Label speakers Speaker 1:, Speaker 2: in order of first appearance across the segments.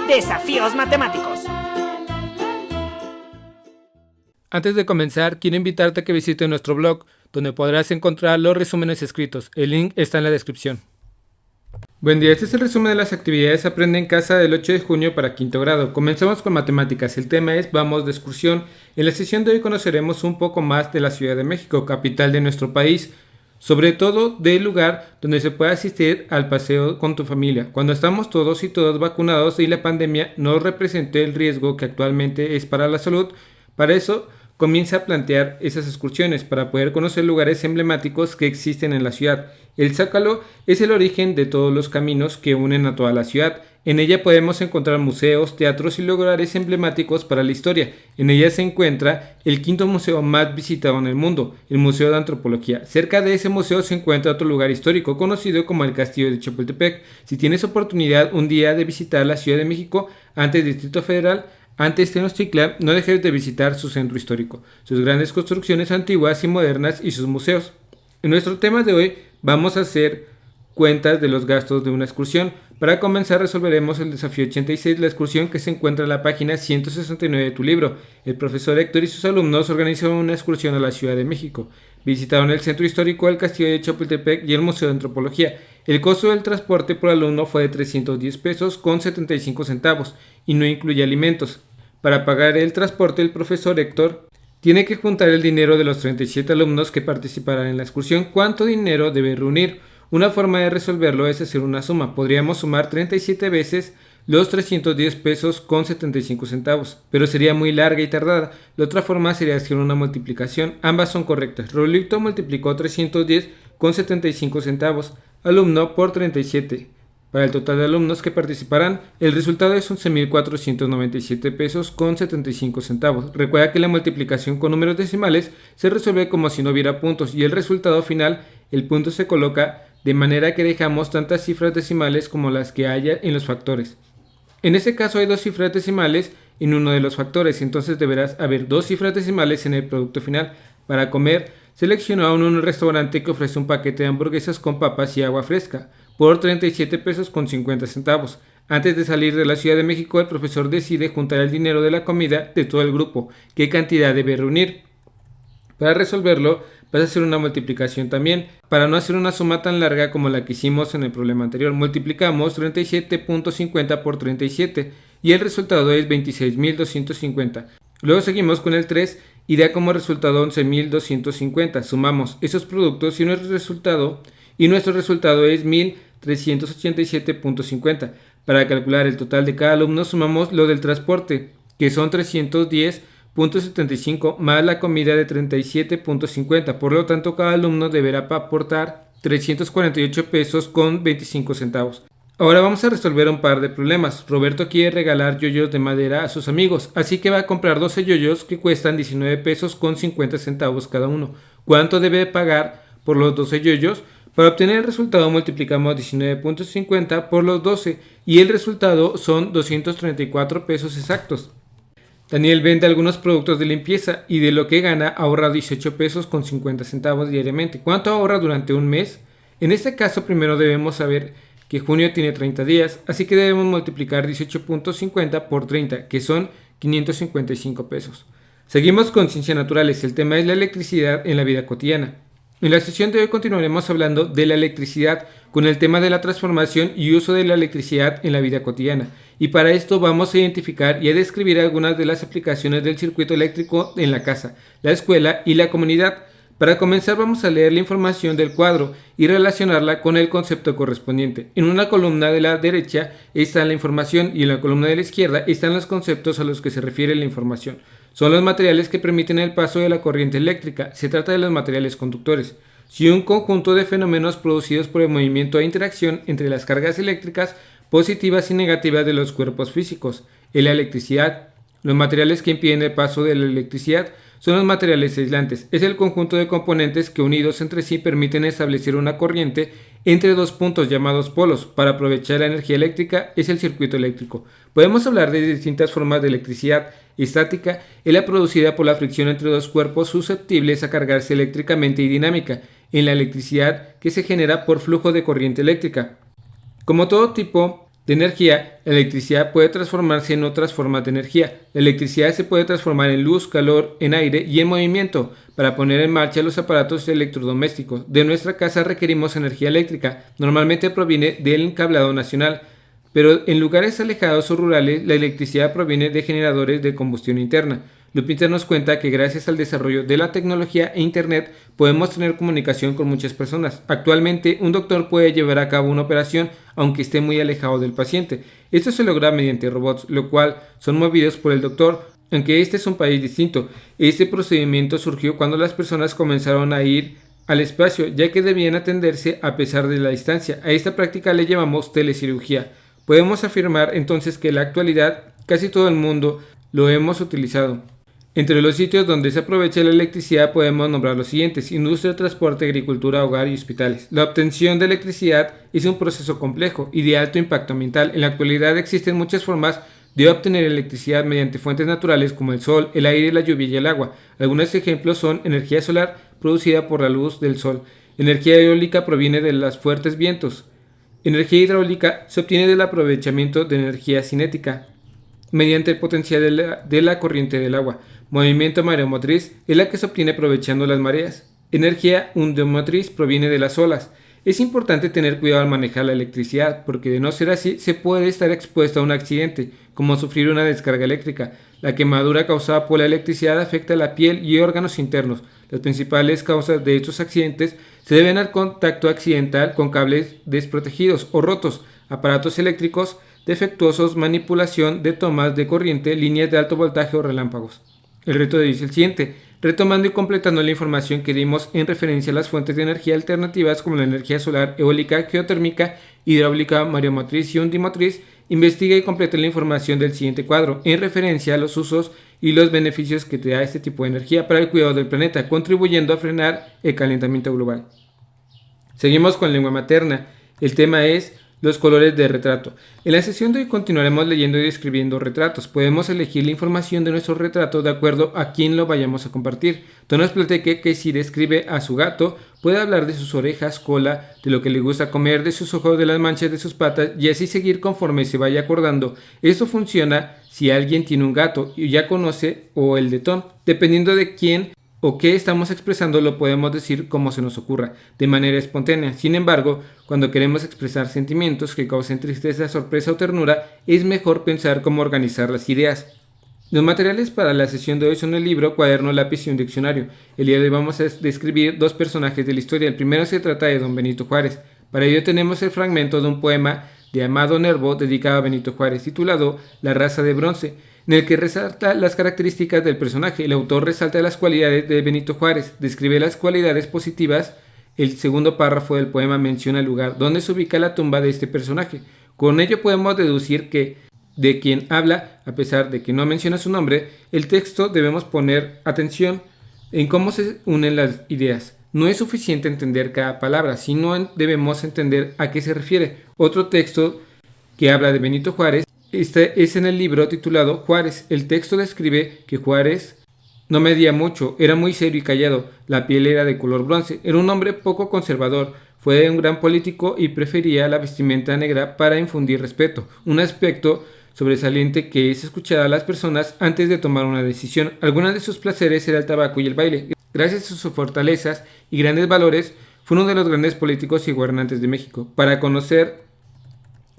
Speaker 1: Desafíos matemáticos.
Speaker 2: Antes de comenzar, quiero invitarte a que visites nuestro blog, donde podrás encontrar los resúmenes escritos. El link está en la descripción. Buen día, este es el resumen de las actividades Aprende en Casa del 8 de junio para quinto grado. Comenzamos con matemáticas. El tema es Vamos de excursión. En la sesión de hoy conoceremos un poco más de la Ciudad de México, capital de nuestro país, sobre todo del lugar donde se puede asistir al paseo con tu familia. Cuando estamos todos y todas vacunados y la pandemia no represente el riesgo que actualmente es para la salud, para eso comienza a plantear esas excursiones para poder conocer lugares emblemáticos que existen en la ciudad. El Zócalo es el origen de todos los caminos que unen a toda la ciudad. En ella podemos encontrar museos, teatros y lugares emblemáticos para la historia. En ella se encuentra el quinto museo más visitado en el mundo, el Museo de Antropología. Cerca de ese museo se encuentra otro lugar histórico conocido como el Castillo de Chapultepec. Si tienes oportunidad un día de visitar la Ciudad de México antes del Distrito Federal, antes Tenochtitlan, no dejes de visitar su centro histórico, sus grandes construcciones antiguas y modernas y sus museos. En nuestro tema de hoy vamos a hacer cuentas de los gastos de una excursión. Para comenzar resolveremos el desafío 86, la excursión que se encuentra en la página 169 de tu libro. El profesor Héctor y sus alumnos organizaron una excursión a la Ciudad de México. Visitaron el centro histórico, el Castillo de Chapultepec y el Museo de Antropología. El costo del transporte por alumno fue de 310 pesos con 75 centavos y no incluye alimentos. Para pagar el transporte, el profesor Héctor tiene que juntar el dinero de los 37 alumnos que participarán en la excursión. ¿Cuánto dinero debe reunir? Una forma de resolverlo es hacer una suma. Podríamos sumar 37 veces los 310 pesos con 75 centavos, pero sería muy larga y tardada. La otra forma sería hacer una multiplicación. Ambas son correctas. Rolito multiplicó 310 con 75 centavos, alumno por 37. Para el total de alumnos que participarán, el resultado es 11.497 pesos con 75 centavos. Recuerda que la multiplicación con números decimales se resuelve como si no hubiera puntos y el resultado final, el punto se coloca de manera que dejamos tantas cifras decimales como las que haya en los factores. En este caso hay dos cifras decimales en uno de los factores, entonces deberás haber dos cifras decimales en el producto final. Para comer, selecciona a un restaurante que ofrece un paquete de hamburguesas con papas y agua fresca por 37 pesos con 50 centavos. Antes de salir de la Ciudad de México, el profesor decide juntar el dinero de la comida de todo el grupo. ¿Qué cantidad debe reunir? Para resolverlo, vas a hacer una multiplicación también. Para no hacer una suma tan larga como la que hicimos en el problema anterior, multiplicamos 37.50 por 37 y el resultado es 26.250. Luego seguimos con el 3 y da como resultado 11.250. Sumamos esos productos y nuestro resultado es 1.387.50. Para calcular el total de cada alumno sumamos lo del transporte, que son 310.75 más la comida de 37.50. Por lo tanto, cada alumno deberá aportar 348 pesos con 25 centavos. Ahora vamos a resolver un par de problemas. Roberto quiere regalar yoyos de madera a sus amigos, así que va a comprar 12 yoyos que cuestan 19 pesos con 50 centavos cada uno. ¿Cuánto debe pagar por los 12 yoyos? Para obtener el resultado multiplicamos 19.50 por los 12 y el resultado son 234 pesos exactos. Daniel vende algunos productos de limpieza y de lo que gana ahorra 18 pesos con 50 centavos diariamente. ¿Cuánto ahorra durante un mes? En este caso primero debemos saber que junio tiene 30 días, así que debemos multiplicar 18.50 por 30, que son 555 pesos. Seguimos con ciencias naturales. El tema es la electricidad en la vida cotidiana. En la sesión de hoy continuaremos hablando de la electricidad con el tema de la transformación y uso de la electricidad en la vida cotidiana. Y para esto vamos a identificar y a describir algunas de las aplicaciones del circuito eléctrico en la casa, la escuela y la comunidad. Para comenzar vamos a leer la información del cuadro y relacionarla con el concepto correspondiente. En una columna de la derecha está la información y en la columna de la izquierda están los conceptos a los que se refiere la información. Son los materiales que permiten el paso de la corriente eléctrica. Se trata de los materiales conductores. Si un conjunto de fenómenos producidos por el movimiento e interacción entre las cargas eléctricas positivas y negativas de los cuerpos físicos. En la electricidad, los materiales que impiden el paso de la electricidad son los materiales aislantes. Es el conjunto de componentes que unidos entre sí permiten establecer una corriente entre dos puntos llamados polos. Para aprovechar la energía eléctrica es el circuito eléctrico. Podemos hablar de distintas formas de electricidad. Estática es la producida por la fricción entre dos cuerpos susceptibles a cargarse eléctricamente y dinámica, en la electricidad que se genera por flujo de corriente eléctrica. Como todo tipo de energía, la electricidad puede transformarse en otras formas de energía. La electricidad se puede transformar en luz, calor, en aire y en movimiento para poner en marcha los aparatos electrodomésticos. De nuestra casa requerimos energía eléctrica, normalmente proviene del cableado nacional, pero en lugares alejados o rurales la electricidad proviene de generadores de combustión interna. Lupita nos cuenta que gracias al desarrollo de la tecnología e internet podemos tener comunicación con muchas personas. Actualmente un doctor puede llevar a cabo una operación aunque esté muy alejado del paciente. Esto se logra mediante robots, lo cual son movidos por el doctor, aunque este es un país distinto. Este procedimiento surgió cuando las personas comenzaron a ir al espacio, ya que debían atenderse a pesar de la distancia. A esta práctica le llamamos telecirugía. Podemos afirmar entonces que en la actualidad casi todo el mundo lo hemos utilizado. Entre los sitios donde se aprovecha la electricidad podemos nombrar los siguientes: industria, transporte, agricultura, hogar y hospitales. La obtención de electricidad es un proceso complejo y de alto impacto ambiental. En la actualidad existen muchas formas de obtener electricidad mediante fuentes naturales como el sol, el aire, la lluvia y el agua. Algunos ejemplos son energía solar producida por la luz del sol. Energía eólica proviene de los fuertes vientos. Energía hidráulica se obtiene del aprovechamiento de energía cinética mediante el potencial de la corriente del agua. Movimiento mareomotriz es la que se obtiene aprovechando las mareas. Energía ondomotriz proviene de las olas. Es importante tener cuidado al manejar la electricidad, porque de no ser así se puede estar expuesto a un accidente, como sufrir una descarga eléctrica. La quemadura causada por la electricidad afecta la piel y órganos internos. Las principales causas de estos accidentes se deben al contacto accidental con cables desprotegidos o rotos, aparatos eléctricos defectuosos, manipulación de tomas de corriente, líneas de alto voltaje o relámpagos. El reto de hoy es el siguiente: retomando y completando la información que dimos en referencia a las fuentes de energía alternativas como la energía solar, eólica, geotérmica, hidráulica, mareomotriz y ondimotriz, investiga y completa la información del siguiente cuadro en referencia a los usos y los beneficios que te da este tipo de energía para el cuidado del planeta, contribuyendo a frenar el calentamiento global. Seguimos con lengua materna. El tema es los colores de retrato. En la sesión de hoy continuaremos leyendo y describiendo retratos. Podemos elegir la información de nuestro retrato de acuerdo a quién lo vayamos a compartir. Tú nos platique que si describe a su gato, puede hablar de sus orejas, cola, de lo que le gusta comer, de sus ojos, de las manchas de sus patas y así seguir conforme se vaya acordando. Esto funciona si alguien tiene un gato y ya conoce o el de Tom. Dependiendo de quién o qué estamos expresando, lo podemos decir como se nos ocurra, de manera espontánea. Sin embargo, cuando queremos expresar sentimientos que causen tristeza, sorpresa o ternura, es mejor pensar cómo organizar las ideas. Los materiales para la sesión de hoy son el libro, cuaderno, lápiz y un diccionario. El día de hoy vamos a describir dos personajes de la historia. El primero se trata de don Benito Juárez. Para ello tenemos el fragmento de un poema de Amado Nervo dedicado a Benito Juárez, titulado La raza de bronce, en el que resalta las características del personaje. El autor resalta las cualidades de Benito Juárez, describe las cualidades positivas. El segundo párrafo del poema menciona el lugar donde se ubica la tumba de este personaje. Con ello podemos deducir que de quien habla, a pesar de que no menciona su nombre, el texto debemos poner atención en cómo se unen las ideas. No es suficiente entender cada palabra, sino debemos entender a qué se refiere. Otro texto que habla de Benito Juárez es en el libro titulado Juárez. El texto describe que Juárez no medía mucho, era muy serio y callado, la piel era de color bronce, era un hombre poco conservador, fue un gran político y prefería la vestimenta negra para infundir respeto, un aspecto sobresaliente que es escuchar a las personas antes de tomar una decisión. Algunos de sus placeres era el tabaco y el baile. Gracias a sus fortalezas y grandes valores, fue uno de los grandes políticos y gobernantes de México. Para conocer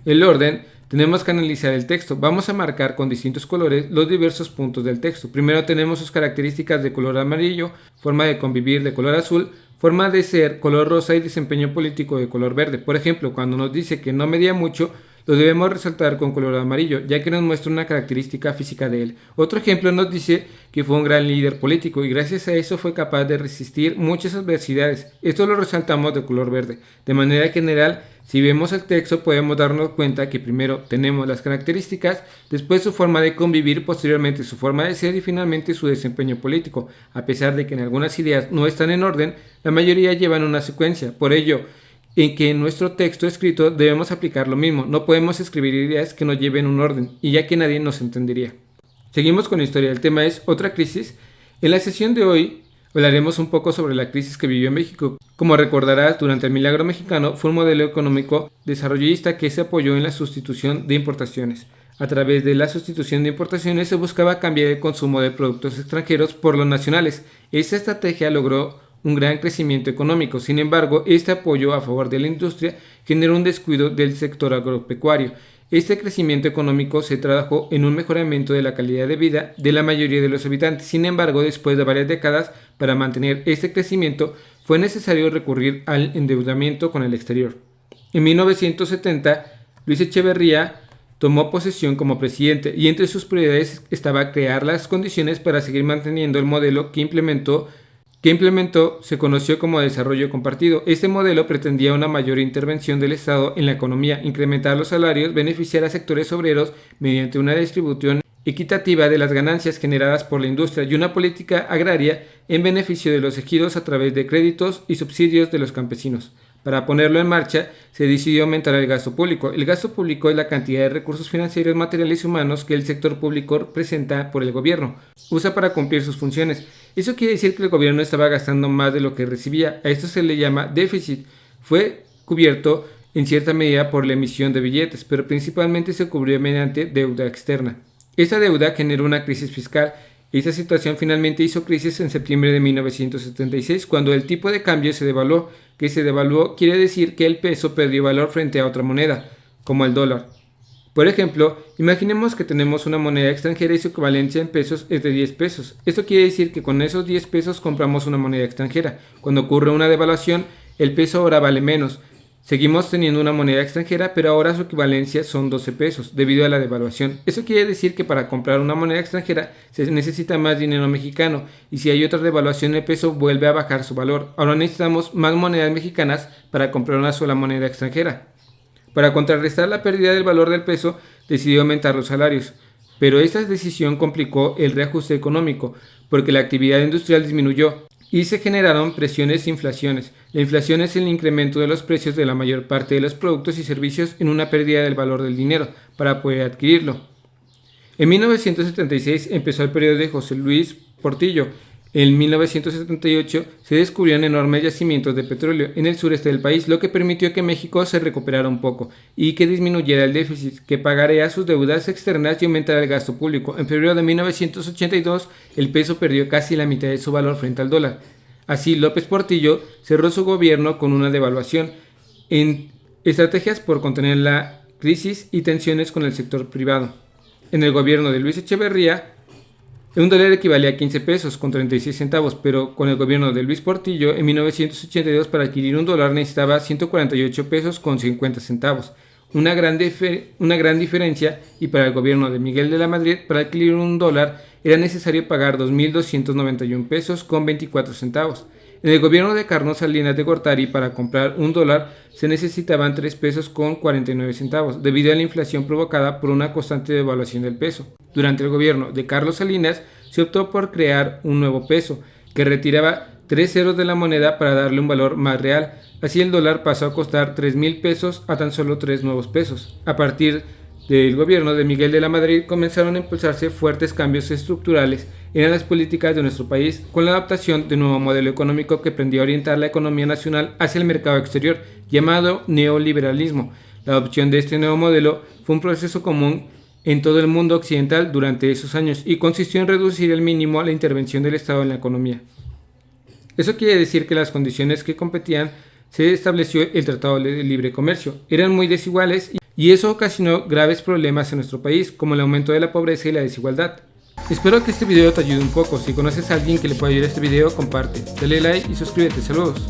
Speaker 2: el orden, tenemos que analizar el texto. Vamos a marcar con distintos colores los diversos puntos del texto. Primero tenemos sus características de color amarillo, forma de convivir de color azul, forma de ser color rosa y desempeño político de color verde. Por ejemplo, cuando nos dice que no medía mucho, lo debemos resaltar con color amarillo, ya que nos muestra una característica física de él. Otro ejemplo nos dice que fue un gran líder político y gracias a eso fue capaz de resistir muchas adversidades. Esto lo resaltamos de color verde. De manera general, si vemos el texto podemos darnos cuenta que primero tenemos las características, después su forma de convivir, posteriormente su forma de ser y finalmente su desempeño político. A pesar de que en algunas ideas no están en orden, la mayoría llevan una secuencia. Por ello, en que en nuestro texto escrito debemos aplicar lo mismo. No podemos escribir ideas que no lleven un orden, y ya que nadie nos entendería. Seguimos con la historia. El tema es otra crisis. En la sesión de hoy Hablaremos un poco sobre la crisis que vivió México. Como recordarás, durante el Milagro Mexicano fue un modelo económico desarrollista que se apoyó en la sustitución de importaciones. A través de la sustitución de importaciones se buscaba cambiar el consumo de productos extranjeros por los nacionales. Esta estrategia logró un gran crecimiento económico. Sin embargo, este apoyo a favor de la industria generó un descuido del sector agropecuario. Este crecimiento económico se tradujo en un mejoramiento de la calidad de vida de la mayoría de los habitantes. Sin embargo, después de varias décadas, para mantener este crecimiento, fue necesario recurrir al endeudamiento con el exterior. En 1970, Luis Echeverría tomó posesión como presidente y entre sus prioridades estaba crear las condiciones para seguir manteniendo el modelo que implementó se conoció como desarrollo compartido. Este modelo pretendía una mayor intervención del Estado en la economía, incrementar los salarios, beneficiar a sectores obreros mediante una distribución equitativa de las ganancias generadas por la industria y una política agraria en beneficio de los ejidos a través de créditos y subsidios de los campesinos. Para ponerlo en marcha, se decidió aumentar el gasto público. El gasto público es la cantidad de recursos financieros, materiales y humanos que el sector público presenta por el gobierno usa para cumplir sus funciones. Eso quiere decir que el gobierno estaba gastando más de lo que recibía. A esto se le llama déficit. Fue cubierto en cierta medida por la emisión de billetes, pero principalmente se cubrió mediante deuda externa. Esta deuda generó una crisis fiscal. Esta situación finalmente hizo crisis en septiembre de 1976, cuando el tipo de cambio se devaluó. Que se devaluó quiere decir que el peso perdió valor frente a otra moneda, como el dólar. Por ejemplo, imaginemos que tenemos una moneda extranjera y su equivalencia en pesos es de 10 pesos. Esto quiere decir que con esos 10 pesos compramos una moneda extranjera. Cuando ocurre una devaluación, el peso ahora vale menos. Seguimos teniendo una moneda extranjera, pero ahora su equivalencia son 12 pesos debido a la devaluación. Eso quiere decir que para comprar una moneda extranjera se necesita más dinero mexicano y si hay otra devaluación el peso vuelve a bajar su valor. Ahora necesitamos más monedas mexicanas para comprar una sola moneda extranjera. Para contrarrestar la pérdida del valor del peso, decidió aumentar los salarios. Pero esta decisión complicó el reajuste económico porque la actividad industrial disminuyó y se generaron presiones e inflaciones. La inflación es el incremento de los precios de la mayor parte de los productos y servicios en una pérdida del valor del dinero para poder adquirirlo. En 1976 empezó el periodo de José Luis Portillo. En 1978 se descubrieron enormes yacimientos de petróleo en el sureste del país, lo que permitió que México se recuperara un poco y que disminuyera el déficit, que pagara sus deudas externas y aumentara el gasto público. En febrero de 1982 el peso perdió casi la mitad de su valor frente al dólar. Así, López Portillo cerró su gobierno con una devaluación en estrategias por contener la crisis y tensiones con el sector privado. En el gobierno de Luis Echeverría, un dólar equivalía a 15 pesos con 36 centavos, pero con el gobierno de Luis Portillo en 1982 para adquirir un dólar necesitaba 148 pesos con 50 centavos. Una gran diferencia, y para el gobierno de Miguel de la Madrid para adquirir un dólar era necesario pagar 2.291 pesos con 24 centavos. En el gobierno de Carlos Salinas de Gortari para comprar un dólar se necesitaban 3 pesos con 49 centavos, debido a la inflación provocada por una constante devaluación del peso. Durante el gobierno de Carlos Salinas se optó por crear un nuevo peso, que retiraba 3 ceros de la moneda para darle un valor más real. Así el dólar pasó a costar 3.000 pesos a tan solo 3 nuevos pesos. A partir del gobierno de Miguel de la Madrid comenzaron a impulsarse fuertes cambios estructurales en las políticas de nuestro país, con la adaptación de un nuevo modelo económico que pretendía orientar la economía nacional hacia el mercado exterior, llamado neoliberalismo. La adopción de este nuevo modelo fue un proceso común en todo el mundo occidental durante esos años y consistió en reducir al mínimo la intervención del Estado en la economía. Eso quiere decir que las condiciones que competían se estableció el Tratado de Libre Comercio. Eran muy desiguales y eso ocasionó graves problemas en nuestro país, como el aumento de la pobreza y la desigualdad. Espero que este video te ayude un poco. Si conoces a alguien que le pueda ayudar a este video, comparte, dale like y suscríbete. Saludos.